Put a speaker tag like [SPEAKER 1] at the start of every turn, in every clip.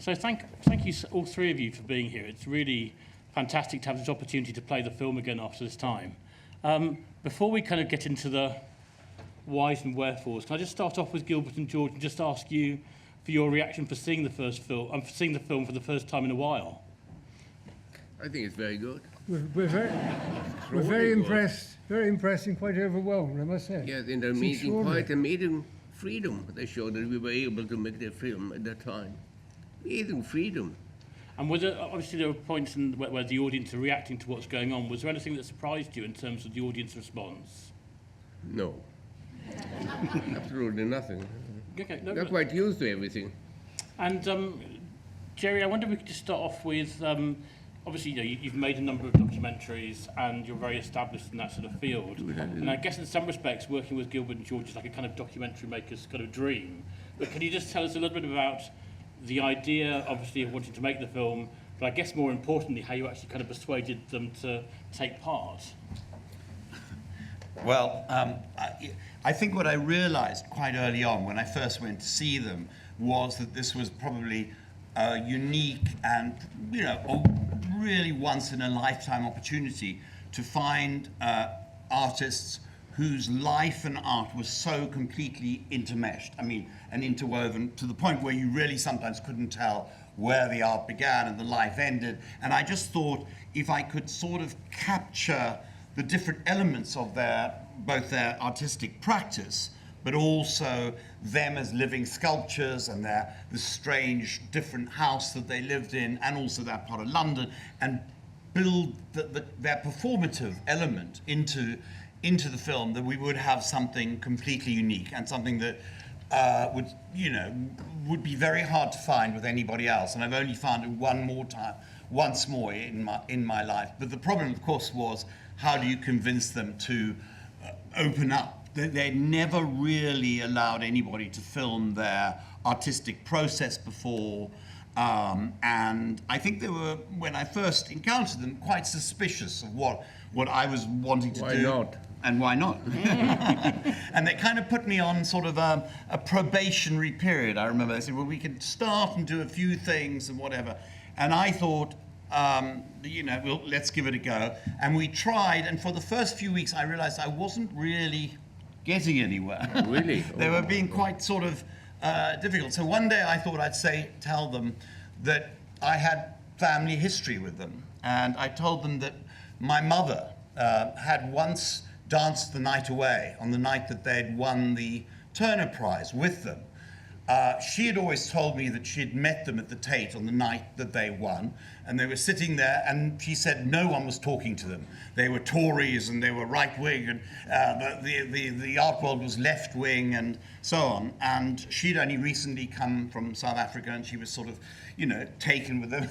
[SPEAKER 1] So thank you all three of you for being here. It's really fantastic to have this opportunity to play the film again after this time. Before we kind of get into the whys and wherefores, can I just start off with Gilbert and George and just ask you for your reaction for seeing the seeing the film for the first time in a while?
[SPEAKER 2] I think it's very good.
[SPEAKER 3] We're very impressed, very impressed and quite overwhelmed, I must say.
[SPEAKER 2] Yes, in the meeting, quite amazing freedom they showed that we were able to make the film at that time. Amazing freedom.
[SPEAKER 1] And obviously there were points where the audience are reacting to what's going on. Was there anything that surprised you in terms of the audience response?
[SPEAKER 2] No. Absolutely nothing.
[SPEAKER 1] Okay,
[SPEAKER 2] They're quite used to everything.
[SPEAKER 1] And Jerry, I wonder if we could just start off with, obviously you've made a number of documentaries and you're very established in that sort of field. And I guess in some respects working with Gilbert and George is like a kind of documentary maker's kind of dream. But can you just tell us a little bit about the idea, obviously, of wanting to make the film, but I guess more importantly, how you actually kind of persuaded them to take part?
[SPEAKER 4] Well, I think what I realized quite early on when I first went to see them was that this was probably a unique and, a really once-in-a-lifetime opportunity to find artists whose life and art was so completely intermeshed, and interwoven to the point where you really sometimes couldn't tell where the art began and the life ended. And I just thought if I could sort of capture the different elements of both their artistic practice, but also them as living sculptures and the strange different house that they lived in, and also that part of London, and build their performative element into the film, that we would have something completely unique and something that would be very hard to find with anybody else. And I've only found it once more in my life. But the problem, of course, was how do you convince them to open up? They never really allowed anybody to film their artistic process before. And I think they were, when I first encountered them, quite suspicious of what I was wanting to do.
[SPEAKER 2] Why not?
[SPEAKER 4] And why not? And they kind of put me on sort of a probationary period. I remember they said, well, we can start and do a few things and whatever. And I thought, let's give it a go. And we tried, and for the first few weeks, I realized I wasn't really getting anywhere.
[SPEAKER 2] Really?
[SPEAKER 4] They were being quite sort of difficult. So one day I thought I'd tell them that I had family history with them. And I told them that my mother had once danced the night away on the night that they'd won the Turner Prize with them. She had always told me that she had met them at the Tate on the night that they won, and they were sitting there, and she said no one was talking to them. They were Tories and they were right-wing, and the art world was left-wing and so on. And she'd only recently come from South Africa, and she was sort of, taken with them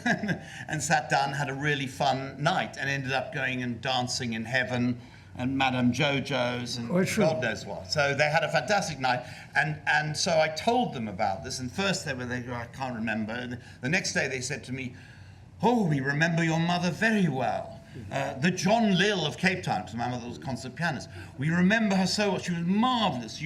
[SPEAKER 4] and sat down, had a really fun night, and ended up going and dancing in Heaven and Madame Jojo's and God knows what. So they had a fantastic night, and so I told them about this, and first they go, I can't remember. And the next day they said to me, oh, we remember your mother very well. The John Lill of Cape Town, because my mother was a concert pianist. We remember her so well. She was marvelous.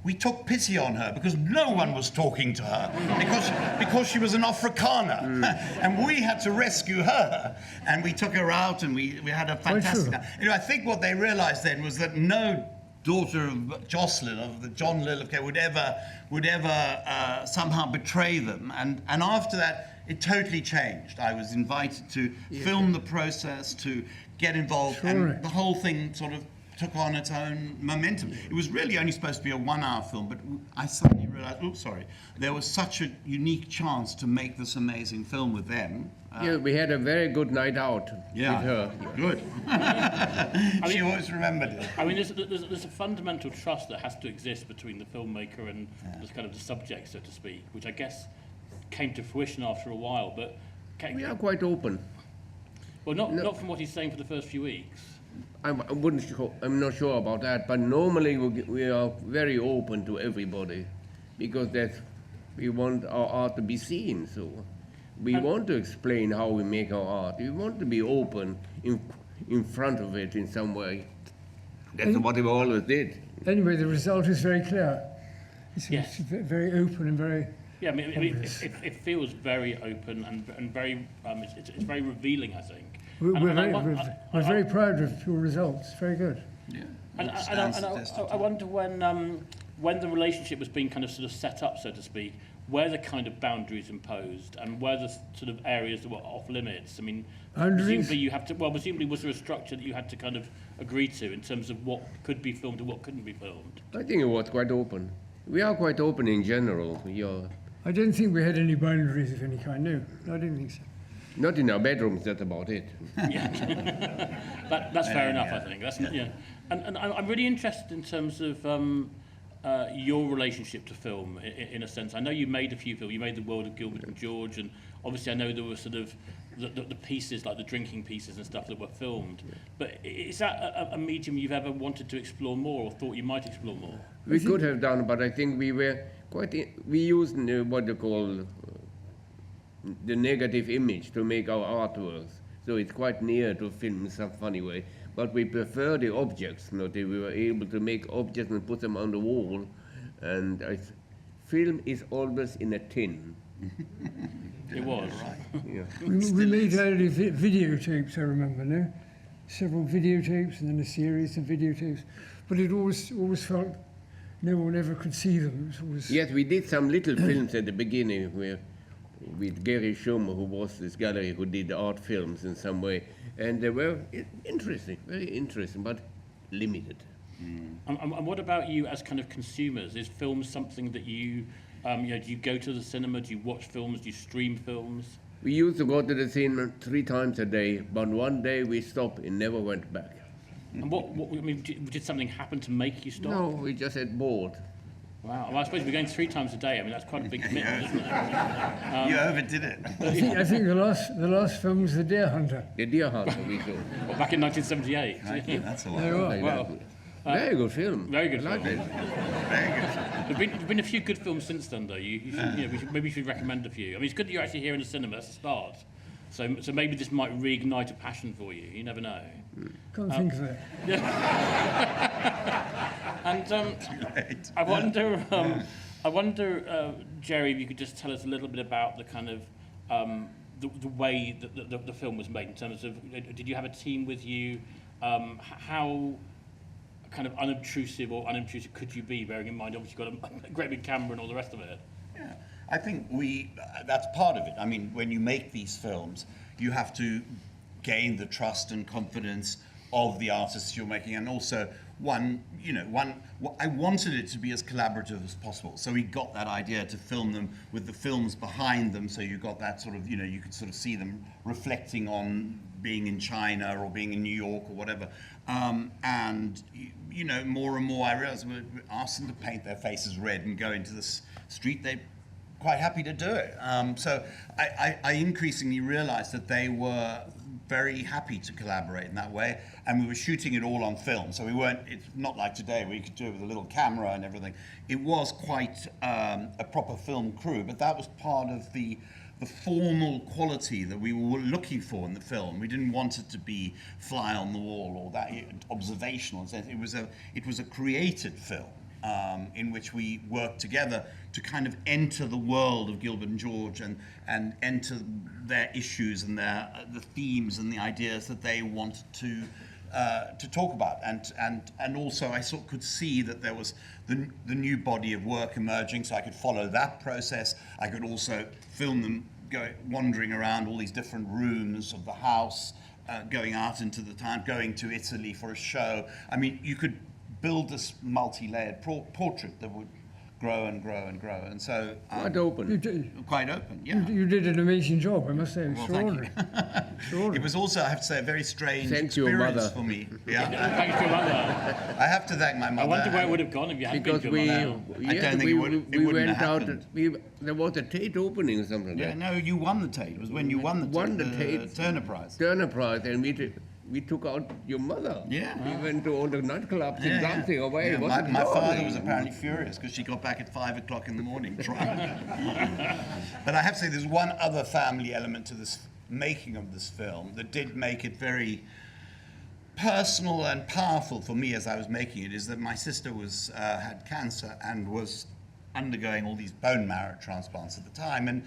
[SPEAKER 4] We took pity on her because no one was talking to her because she was an Afrikaner, and we had to rescue her. And we took her out, and we had a fantastic night. I think what they realized then was that no daughter of Jocelyn, of the John Lill of Cape, would ever somehow betray them. And after that, it totally changed. I was invited to film the process, to get involved, and the whole thing sort of took on its own momentum. It was really only supposed to be a 1-hour film, but I suddenly realized, there was such a unique chance to make this amazing film with them.
[SPEAKER 2] We had a very good night out with her.
[SPEAKER 4] Good. She always remembered it.
[SPEAKER 1] There's a fundamental trust that has to exist between the filmmaker and the kind of the subject, so to speak, which I guess came to fruition after a while, but
[SPEAKER 2] we are quite open.
[SPEAKER 1] Well, not from what he's saying for the first few weeks.
[SPEAKER 2] I'm not sure about that, but normally we are very open to everybody because we want our art to be seen. So we want to explain how we make our art. We want to be open in front of it in some way. That's what we always did.
[SPEAKER 3] Anyway, the result is very clear. It's very open and very
[SPEAKER 1] Yeah, I mean, it feels very open and very, it's very revealing, I think.
[SPEAKER 3] We're very proud of your results. Very good.
[SPEAKER 4] Yeah.
[SPEAKER 1] And I wonder when the relationship was being kind of sort of set up, so to speak, where the kind of boundaries imposed and where the sort of areas that were off limits. I mean,
[SPEAKER 3] Boundaries?
[SPEAKER 1] presumably was there a structure that you had to kind of agree to in terms of what could be filmed and what couldn't be filmed?
[SPEAKER 2] I think it was quite open. We are quite open in general. We are
[SPEAKER 3] I didn't think we had any boundaries of any kind. No, I didn't think so.
[SPEAKER 2] not in our bedrooms. That's about it.
[SPEAKER 1] That's fair enough, I think. That's yeah. And I'm really interested in terms of your relationship to film, in a sense. I know you made a few films. You made The World of Gilbert and George, and obviously I know there were sort of the pieces, like the drinking pieces and stuff that were filmed. But is that a medium you've ever wanted to explore more or thought you might explore more?
[SPEAKER 2] We could have done, but I think we were we used what you call the negative image to make our artworks. So it's quite near to film in some funny way. But we prefer the objects, we were able to make objects and put them on the wall. And film is always in a tin.
[SPEAKER 1] It was.
[SPEAKER 2] Yeah.
[SPEAKER 3] We made early videotapes, I remember, no? Several videotapes and then a series of videotapes. But it always felt no one ever could see them. It was always...
[SPEAKER 2] Yes, we did some little films at the beginning with Gary Schumer, who was this gallery who did art films in some way. And they were interesting, very interesting, but limited.
[SPEAKER 1] And what about you as kind of consumers? Is film something that you, do you go to the cinema? Do you watch films? Do you stream films?
[SPEAKER 2] We used to go to the cinema 3 times a day, but one day we stopped and never went back.
[SPEAKER 1] And did something happen to make you stop?
[SPEAKER 2] No, we just had bored.
[SPEAKER 1] Wow. Well, I suppose we're going 3 times a day. I mean, that's quite a big commitment, isn't it?
[SPEAKER 4] You overdid it.
[SPEAKER 3] I think the last film was The Deer Hunter.
[SPEAKER 2] The Deer Hunter we saw.
[SPEAKER 1] Well, back in 1978.
[SPEAKER 4] Yeah, that's a lot.
[SPEAKER 3] There you are.
[SPEAKER 2] Like
[SPEAKER 1] Wow.
[SPEAKER 2] that. Very good film.
[SPEAKER 1] Very good
[SPEAKER 2] I liked
[SPEAKER 1] film.
[SPEAKER 2] it.
[SPEAKER 4] Very good.
[SPEAKER 1] There've been a few good films since then, though. Maybe you should recommend a few. I mean, it's good that you're actually here in the cinema. That's a start. So maybe this might reignite a passion for you. You never know.
[SPEAKER 3] Can't think of that.
[SPEAKER 1] And I wonder, Jerry, if you could just tell us a little bit about the kind of the way that the film was made in terms of, did you have a team with you? How kind of unobtrusive could you be, bearing in mind, obviously you've got a great big camera and all the rest of it?
[SPEAKER 4] Yeah, I think that's part of it. I mean, when you make these films, you have to gain the trust and confidence of the artists you're making, and also I wanted it to be as collaborative as possible. So we got that idea to film them with the films behind them, so you got that sort of, you could sort of see them reflecting on being in China or being in New York or whatever. And more and more I realized we asked them to paint their faces red and go into the street. They're quite happy to do it. So I increasingly realized that they were very happy to collaborate in that way, and we were shooting it all on film, so it's not like today where you could do it with a little camera and everything. It was quite a proper film crew, but that was part of the formal quality that we were looking for in the film. We didn't want it to be fly on the wall or that observational. It was a created film in which we worked together to kind of enter the world of Gilbert and George and enter their issues and the themes and the ideas that they wanted to talk about. And also I could see that there was the new body of work emerging, so I could follow that process. I could also film them wandering around all these different rooms of the house, going out into the town, going to Italy for a show. I mean, you could build this multi-layered portrait that would grow and grow and grow, and so
[SPEAKER 2] Quite open.
[SPEAKER 4] quite open. Yeah.
[SPEAKER 3] You did an amazing job, I must say.
[SPEAKER 4] Well, thank you.
[SPEAKER 3] Extraordinary.
[SPEAKER 4] It was also, I have to say, a very strange
[SPEAKER 2] Thanks to your
[SPEAKER 4] experience
[SPEAKER 2] mother.
[SPEAKER 4] for me. Yeah,
[SPEAKER 1] Thanks to your mother.
[SPEAKER 4] I have to thank my
[SPEAKER 1] I
[SPEAKER 4] mother.
[SPEAKER 1] wonder where it would have gone if you hadn't been
[SPEAKER 2] Because
[SPEAKER 1] to your mother.
[SPEAKER 4] I don't think it
[SPEAKER 2] we
[SPEAKER 4] wouldn't
[SPEAKER 2] went
[SPEAKER 4] have
[SPEAKER 2] out.
[SPEAKER 4] happened.
[SPEAKER 2] There was a Tate opening or something.
[SPEAKER 4] Yeah,
[SPEAKER 2] like
[SPEAKER 4] no, you won the Tate. It was when you won the
[SPEAKER 2] Tate.
[SPEAKER 4] Turner Prize.
[SPEAKER 2] Turner Prize, and we took out your mother.
[SPEAKER 4] Yeah.
[SPEAKER 2] We went to all the nightclubs and dancing away.
[SPEAKER 4] Yeah,
[SPEAKER 2] Wasn't
[SPEAKER 4] my
[SPEAKER 2] it
[SPEAKER 4] father
[SPEAKER 2] lovely?
[SPEAKER 4] was apparently furious because she got back at 5 o'clock in the morning drunk. But I have to say there's one other family element to this making of this film that did make it very personal and powerful for me as I was making it, is that my sister had cancer and was undergoing all these bone marrow transplants at the time, and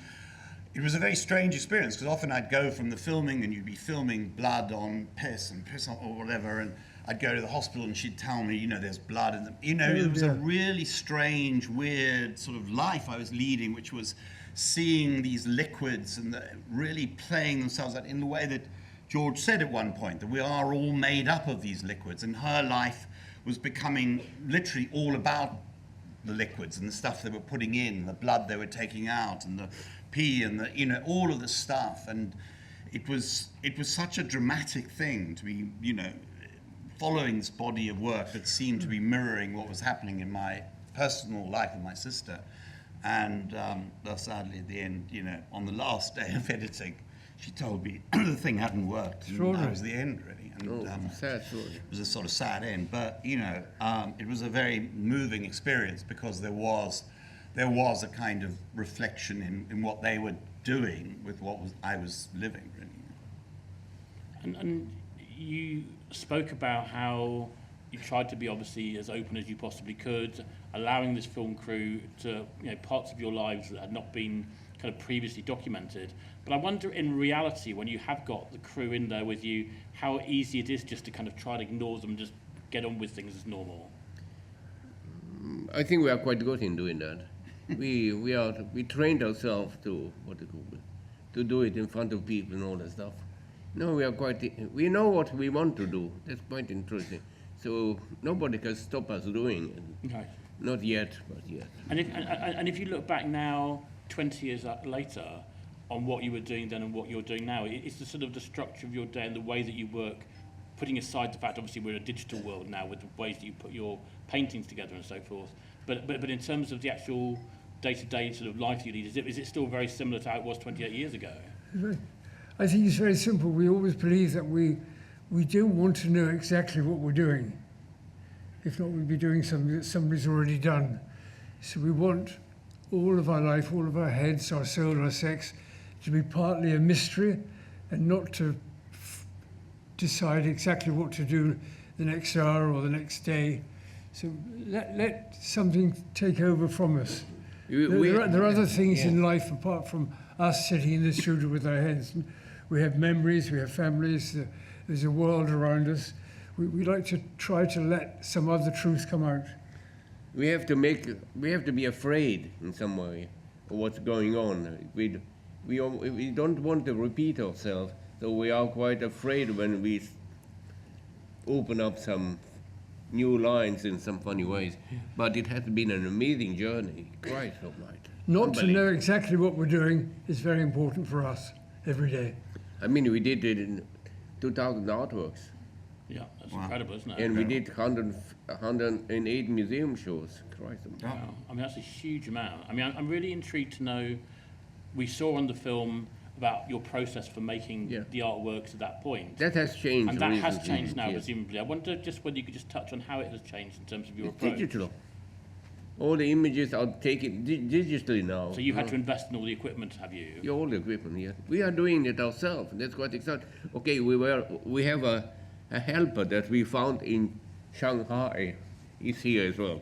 [SPEAKER 4] it was a very strange experience because often I'd go from the filming and you'd be filming blood on piss on, or whatever, and I'd go to the hospital and she'd tell me, you know, there's blood in them. You know, it was a really strange, weird sort of life I was leading, which was seeing these liquids and really playing themselves out in the way that George said at one point, that we are all made up of these liquids, and her life was becoming literally all about the liquids and the stuff they were putting in, the blood they were taking out, and the pee, and the, you know, all of the stuff. And it was such a dramatic thing to be, you know, following this body of work that seemed to be mirroring what was happening in my personal life with my sister. And sadly, at the end, you know, on the last day of editing, she told me the thing hadn't worked. And that was the end, really. And
[SPEAKER 2] sad story.
[SPEAKER 4] it was a sort of sad end. But, you know, it was a very moving experience because there was a kind of reflection in what they were doing with what I was living, really.
[SPEAKER 1] And you spoke about how you tried to be obviously as open as you possibly could, allowing this film crew to, you know, parts of your lives that had not been kind of previously documented. But I wonder, in reality, when you have got the crew in there with you, how easy it is just to kind of try to ignore them and just get on with things as normal.
[SPEAKER 2] I think we are quite good in doing that. we trained ourselves to do it in front of people and all that stuff. No, we know what we want to do. That's quite interesting. So nobody can stop us doing it.
[SPEAKER 1] Right.
[SPEAKER 2] Not yet, but yet.
[SPEAKER 1] And if you look back now, 20 years later, on what you were doing then and what you're doing now, it's the sort of the structure of your day and the way that you work, putting aside the fact, obviously, we're in a digital world now with the ways that you put your paintings together and so forth. But in terms of the actual day-to-day sort of life you lead, is it still very similar to how it was 28 years ago?
[SPEAKER 3] I think it's very simple. We always believe that we don't want to know exactly what we're doing. If not, we'd be doing something that somebody's already done. So we want all of our life, all of our heads, our soul, our sex, to be partly a mystery and not to decide exactly what to do the next hour or the next day. So let something take over from us. There are other things in life apart from us sitting in the studio with our heads. We have memories, we have families, there's a world around us. We like to try to let some other truth come out.
[SPEAKER 2] We have to be afraid in some way of what's going on. We don't want to repeat ourselves, so we are quite afraid when we open up some new lines in some funny ways. But it has been an amazing journey, quite so right.
[SPEAKER 3] Not to know exactly what we're doing is very important for us every day.
[SPEAKER 2] I mean, we did it in 2,000 artworks.
[SPEAKER 1] Yeah, that's incredible, isn't it?
[SPEAKER 2] And we did 108 museum shows. Christ.
[SPEAKER 1] Wow. I mean, that's a huge amount. I mean, I'm really intrigued to know, we saw on the film about your process for making the artworks at that point.
[SPEAKER 2] That has changed.
[SPEAKER 1] And that has
[SPEAKER 2] recently,
[SPEAKER 1] changed now,
[SPEAKER 2] yes.
[SPEAKER 1] presumably. I wonder just whether you could just touch on how it has changed in terms of your
[SPEAKER 2] It's
[SPEAKER 1] approach.
[SPEAKER 2] digital. All the images are taken digitally now.
[SPEAKER 1] So you've had to invest in all the equipment, have you?
[SPEAKER 2] Yeah, all the equipment, yeah. We are doing it ourselves. That's quite exciting. Okay, we have a helper that we found in Shanghai. He's here as well.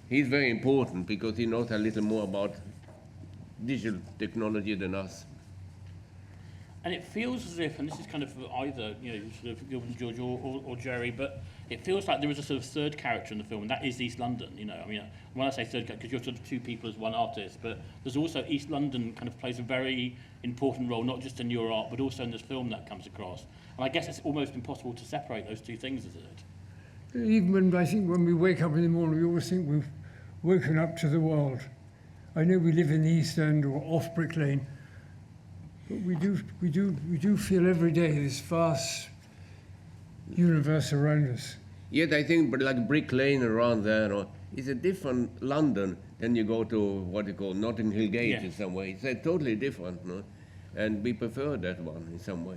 [SPEAKER 2] He's very important because he knows a little more about digital technology than us.
[SPEAKER 1] And it feels as if, and this is kind of either, you know, sort of Gilbert George or Jerry, but it feels like there is a sort of third character in the film, and that is East London. You know, I mean, when I say third character, because you're sort of two people as one artist, but there's also East London kind of plays a very important role, not just in your art, but also in this film that comes across. And I guess it's almost impossible to separate those two things, is it?
[SPEAKER 3] Even when we wake up in the morning, we always think we've woken up to the world. I know we live in the East End or off Brick Lane, but we do feel every day this vast universe around us.
[SPEAKER 2] Yet I think, but like Brick Lane around there, is a different London than you go to what you call Notting Hill Gate in some way. It's totally different, no? And we prefer that one in some way.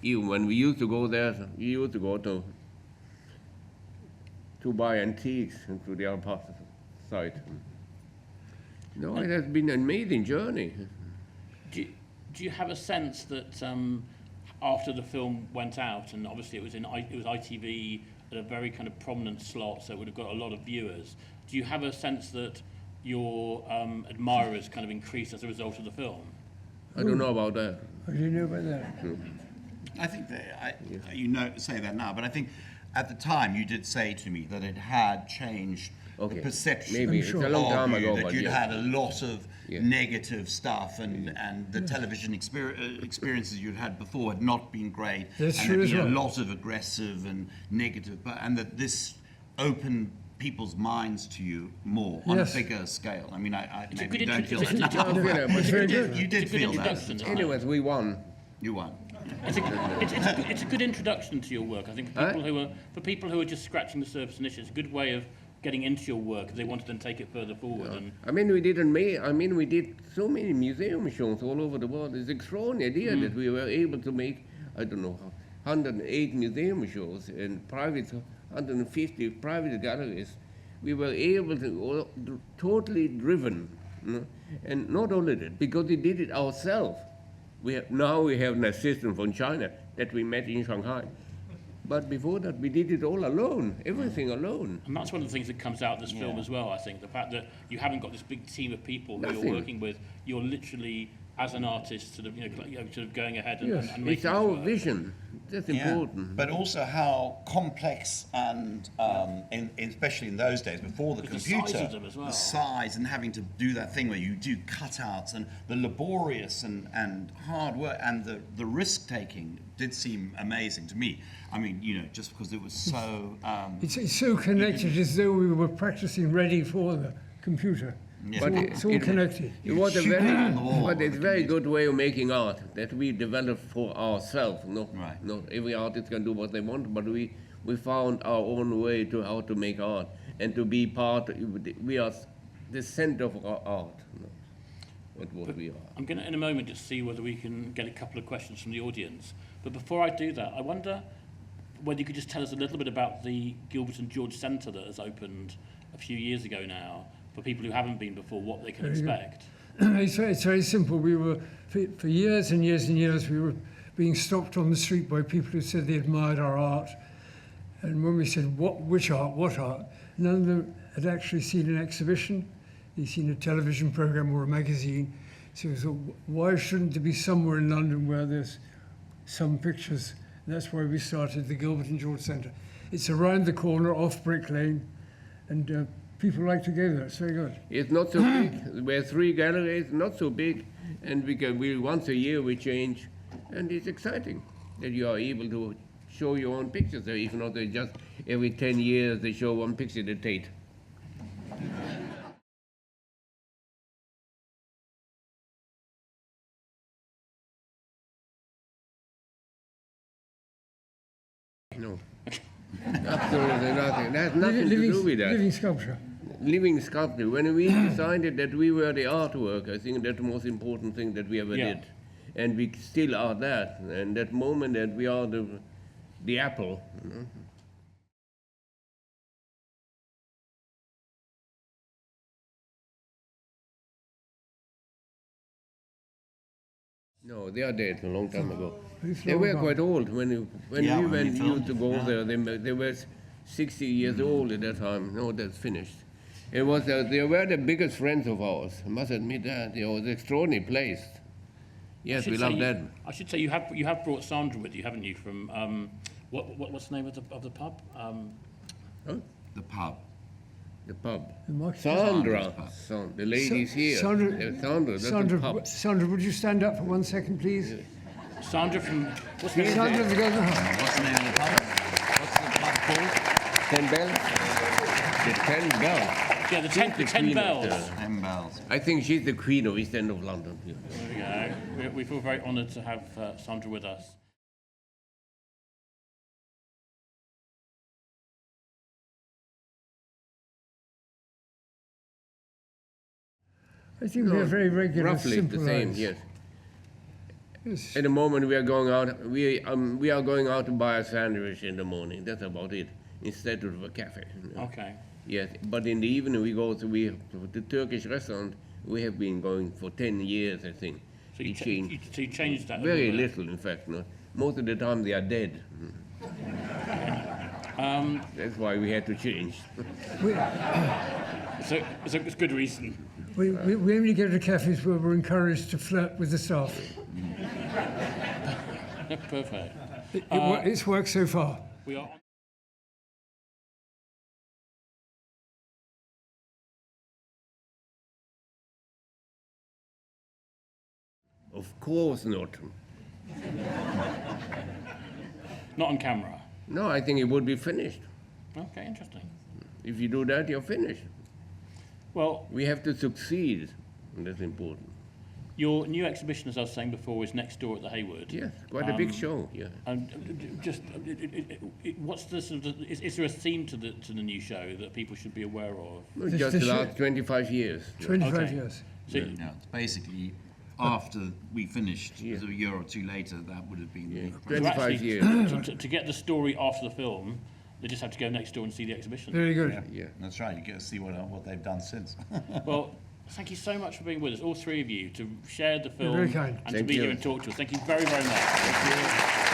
[SPEAKER 2] Even when we used to go there, we used to go to buy antiques into the other side. No, it has been an amazing journey.
[SPEAKER 1] Do you have a sense that after the film went out, and obviously it was ITV at a very kind of prominent slot, so it would have got a lot of viewers, do you have a sense that your admirers kind of increased as a result of the film?
[SPEAKER 2] I don't know about that.
[SPEAKER 3] I didn't know about that.
[SPEAKER 4] I think you know say that now, but I think at the time you did say to me that it had changed
[SPEAKER 2] Okay.
[SPEAKER 4] the perception
[SPEAKER 2] Maybe
[SPEAKER 3] I'm
[SPEAKER 2] it's a long time
[SPEAKER 4] of you,
[SPEAKER 2] ago,
[SPEAKER 4] that
[SPEAKER 2] but
[SPEAKER 4] you'd
[SPEAKER 2] yeah.
[SPEAKER 4] had a lot of
[SPEAKER 2] Yeah.
[SPEAKER 4] negative stuff, and the television experiences you'd had before had not been great,
[SPEAKER 3] That's
[SPEAKER 4] and
[SPEAKER 3] true
[SPEAKER 4] there'd
[SPEAKER 3] as
[SPEAKER 4] been a
[SPEAKER 3] well.
[SPEAKER 4] lot of aggressive and negative, and that this opened people's minds to you more on
[SPEAKER 3] Yes.
[SPEAKER 4] a bigger scale. I mean, I
[SPEAKER 1] It's a
[SPEAKER 4] maybe
[SPEAKER 1] good
[SPEAKER 4] don't feel
[SPEAKER 1] intro-
[SPEAKER 4] that.
[SPEAKER 1] it's a-
[SPEAKER 2] Yeah, but
[SPEAKER 3] It's very
[SPEAKER 4] You
[SPEAKER 3] good.
[SPEAKER 4] did, you did
[SPEAKER 1] It's a good
[SPEAKER 4] feel that.
[SPEAKER 1] introduction, isn't it?
[SPEAKER 2] anyways, we won.
[SPEAKER 4] You won.
[SPEAKER 1] It's a good introduction to your work. I think for people who are just scratching the surface initially, it's a good way of getting into your work if they want to then take it further forward. And
[SPEAKER 2] I mean, we did so many museum shows all over the world. It's extraordinary idea that we were able to make, I don't know, 108 museum shows and 150 private galleries. We were able to, totally driven. You know? And not only that, because we did it ourselves. Now we have an assistant from China that we met in Shanghai. But before that, we did it all alone, everything alone.
[SPEAKER 1] And that's one of the things that comes out of this film as well, I think. The fact that you haven't got this big team of people who
[SPEAKER 2] Nothing.
[SPEAKER 1] you're working with. You're literally, as an artist, sort of, sort of going ahead and,
[SPEAKER 3] Yes.
[SPEAKER 1] and making
[SPEAKER 2] It's
[SPEAKER 1] this
[SPEAKER 2] our
[SPEAKER 1] work.
[SPEAKER 2] vision. That's important.
[SPEAKER 4] But also how complex and, especially in those days, before the
[SPEAKER 1] With the
[SPEAKER 4] computer,
[SPEAKER 1] size of them as well.
[SPEAKER 4] the size and having to do that thing where you do cutouts and the laborious and hard work and the risk-taking did seem amazing to me. I mean, just because it was so...
[SPEAKER 3] It's so connected as though we were practicing ready for the computer.
[SPEAKER 4] Yeah.
[SPEAKER 2] But
[SPEAKER 3] It's all connected.
[SPEAKER 2] It was a
[SPEAKER 4] shoot
[SPEAKER 2] very,
[SPEAKER 4] it on the wall.
[SPEAKER 2] but it's a very good way of making art that we developed for ourselves. Not every artist can do what they want, but we found our own way to how to make art and to be part. We are the center of our art. That's what we are.
[SPEAKER 1] I'm going to, in a moment, just see whether we can get a couple of questions from the audience. But before I do that, I wonder whether you could just tell us a little bit about the Gilbert and George Centre that has opened a few years ago now, for people who haven't been before, what they can expect.
[SPEAKER 3] It's very simple. We were, for years and years and years, we were being stopped on the street by people who said they admired our art. And when we said, which art, what art, none of them had actually seen an exhibition. They'd seen a television program or a magazine. So we thought, why shouldn't there be somewhere in London where there's some pictures? And that's why we started the Gilbert and George Centre. It's around the corner off Brick Lane, and people like to go there. It's very good.
[SPEAKER 2] It's not so big. We have 3 galleries, not so big, and we once a year we change, and it's exciting that you are able to show your own pictures. So if not, they just every 10 years they show one picture at Tate. No, absolutely nothing. That has nothing to do with that.
[SPEAKER 3] Living sculpture.
[SPEAKER 2] Living sculpture. When we decided that we were the artwork, I think that's the most important thing that we ever did. And we still are that. And that moment that we are the apple. You know? No, they are dead a long time ago. They were quite old when we used to go there. They were 60 years old at that time. No, that's finished. It was they were the biggest friends of ours. I must admit that. It was an extraordinary place. Yes, we love that.
[SPEAKER 1] I should say you have brought Sandra with you, haven't you? From what's the name of the pub?
[SPEAKER 4] The pub.
[SPEAKER 2] The pub.
[SPEAKER 3] The market-
[SPEAKER 2] Sandra. The lady's here.
[SPEAKER 3] Sandra,
[SPEAKER 2] That's the pub.
[SPEAKER 3] Sandra, would you stand up for 1 second, please?
[SPEAKER 1] Sandra from what's the name?
[SPEAKER 3] Sandra, the girl in the house.
[SPEAKER 4] What's the name of the pub? What's the pub called?
[SPEAKER 2] 10 bells. The 10 bells.
[SPEAKER 1] Yeah, the ten
[SPEAKER 2] queen of
[SPEAKER 1] bells.
[SPEAKER 2] the-
[SPEAKER 4] 10 bells.
[SPEAKER 2] I think she's the queen of East End of London. Yeah.
[SPEAKER 1] There we go. We feel very honoured to have Sandra with us.
[SPEAKER 3] I think we are very regular,
[SPEAKER 2] Roughly
[SPEAKER 3] simple
[SPEAKER 2] the same,
[SPEAKER 3] lives.
[SPEAKER 2] yes.
[SPEAKER 3] Yes.
[SPEAKER 2] At the moment we are going out, we are going out to buy a sandwich in the morning. That's about it, instead of a cafe. You know.
[SPEAKER 1] Okay.
[SPEAKER 2] Yes, but in the evening we go to the Turkish restaurant. We have been going for 10 years, I think.
[SPEAKER 1] So you,
[SPEAKER 2] We changed
[SPEAKER 1] so you changed that. a
[SPEAKER 2] very
[SPEAKER 1] little bit.
[SPEAKER 2] little, in fact. No? Most of the time they are dead. That's why we had to change.
[SPEAKER 1] It's a good reason.
[SPEAKER 3] We only go to cafes where we're encouraged to flirt with the staff.
[SPEAKER 1] Perfect.
[SPEAKER 3] It's worked so far.
[SPEAKER 1] We are.
[SPEAKER 2] Of course not.
[SPEAKER 1] Not on camera.
[SPEAKER 2] No, I think it would be finished.
[SPEAKER 1] Okay, interesting.
[SPEAKER 2] If you do that, you're finished.
[SPEAKER 1] Well,
[SPEAKER 2] We have to succeed, and that's important.
[SPEAKER 1] your new exhibition, as I was saying before, is next door at the Hayward.
[SPEAKER 2] Yes, quite a big show, yeah.
[SPEAKER 1] And just, what's the sort of, is there a theme to the new show that people should be aware of?
[SPEAKER 2] Just
[SPEAKER 3] the
[SPEAKER 2] the
[SPEAKER 3] show-
[SPEAKER 2] last 25 years.
[SPEAKER 3] 25
[SPEAKER 1] Okay.
[SPEAKER 3] years.
[SPEAKER 1] So,
[SPEAKER 5] Yeah, it's basically after we finished,
[SPEAKER 2] Yeah.
[SPEAKER 5] so a year or two later, that would have been
[SPEAKER 2] Yeah.
[SPEAKER 5] the
[SPEAKER 2] 25
[SPEAKER 1] actually,
[SPEAKER 2] years.
[SPEAKER 1] to get the story after the film, they just have to go next door and see the exhibition.
[SPEAKER 3] Very good.
[SPEAKER 2] Yeah.
[SPEAKER 4] That's right. You get to see what they've done since.
[SPEAKER 1] Well, thank you so much for being with us, all three of you, to share the film
[SPEAKER 3] very kind.
[SPEAKER 1] and to
[SPEAKER 2] Thank
[SPEAKER 1] be
[SPEAKER 2] you.
[SPEAKER 1] here and talk to us. Thank you very, very much.